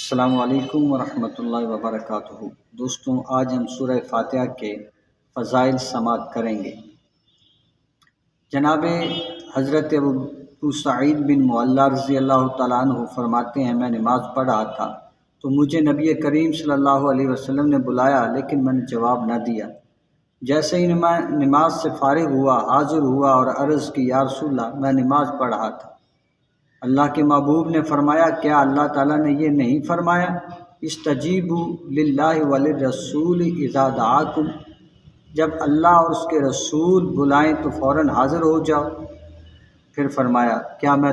السلام علیکم ورحمۃ اللہ وبرکاتہ۔ دوستوں، آج ہم سورہ فاتحہ کے فضائل سماعت کریں گے۔ جناب حضرت ابو سعید بن معلیٰ رضی اللہ تعالیٰ عنہ فرماتے ہیں، میں نماز پڑھ رہا تھا تو مجھے نبی کریم صلی اللہ علیہ وسلم نے بلایا، لیکن میں نے جواب نہ دیا۔ جیسے ہی نماز سے فارغ ہوا، حاضر ہوا اور عرض کی، یا رسول اللہ، میں نماز پڑھ رہا تھا۔ اللہ کے محبوب نے فرمایا، کیا اللہ تعالیٰ نے یہ نہیں فرمایا استجیبوا للہ وللرسول اذا دعاکم، جب اللہ اور اس کے رسول بلائیں تو فوراً حاضر ہو جاؤ۔ پھر فرمایا، کیا میں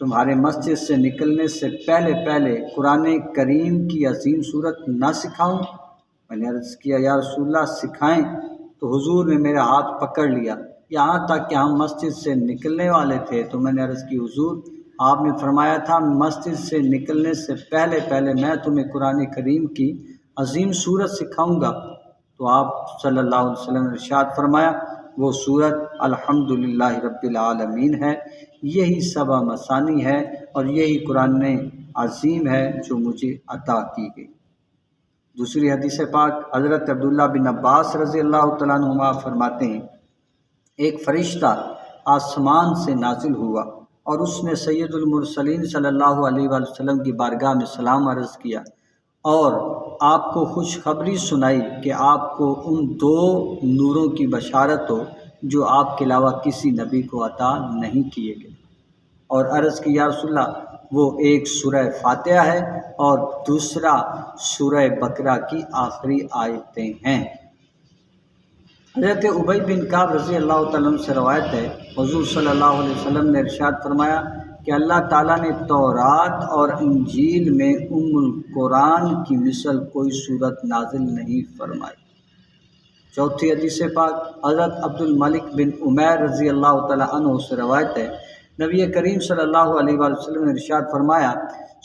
تمہارے مسجد سے نکلنے سے پہلے قرآن کریم کی عظیم صورت نہ سکھاؤں؟ میں نے عرض کیا، یا رسول اللہ سکھائیں۔ تو حضور نے میرا ہاتھ پکڑ لیا، یہاں تک کہ ہم مسجد سے نکلنے والے تھے تو میں نے عرض کی، حضور آپ نے فرمایا تھا مسجد سے نکلنے سے پہلے میں تمہیں قرآن کریم کی عظیم صورت سکھاؤں گا۔ تو آپ صلی اللہ علیہ وسلم نے ارشاد فرمایا، وہ صورت الحمدللہ رب العالمین ہے، یہی سبع مثانی ہے اور یہی قرآن عظیم ہے جو مجھے عطا کی گئی۔ دوسری حدیث پاک حضرت عبداللہ بن عباس رضی اللہ تعالیٰ عنہما فرماتے ہیں، ایک فرشتہ آسمان سے نازل ہوا اور اس نے سید المرسلین صلی اللہ علیہ وآلہ وسلم کی بارگاہ میں سلام عرض کیا اور آپ کو خوشخبری سنائی کہ آپ کو ان دو نوروں کی بشارت ہو جو آپ کے علاوہ کسی نبی کو عطا نہیں کیے گئے، اور عرض کی، یا رسول اللہ، وہ ایک سورہ فاتحہ ہے اور دوسرا سورہ بقرہ کی آخری آیتیں ہیں۔ حضرت ابی بن کعب رضی اللہ تعالیٰ عنہ سے روایت ہے، حضور صلی اللہ علیہ وسلم نے ارشاد فرمایا کہ اللہ تعالیٰ نے تورات اور انجیل میں القرآن کی مثل کوئی صورت نازل نہیں فرمائی۔ چوتھی حدیث پاک حضرت عبد الملک بن عمیر رضی اللہ تعالیٰ عنہ سے روایت ہے، نبی کریم صلی اللہ علیہ وآلہ وسلم نے ارشاد فرمایا،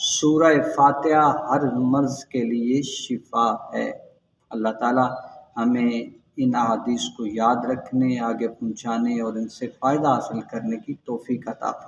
سورہ فاتحہ ہر مرض کے لیے شفا ہے۔ اللہ تعالیٰ ہمیں ان احادیث کو یاد رکھنے، آگے پہنچانے اور ان سے فائدہ حاصل کرنے کی توفیق عطا فرمائے۔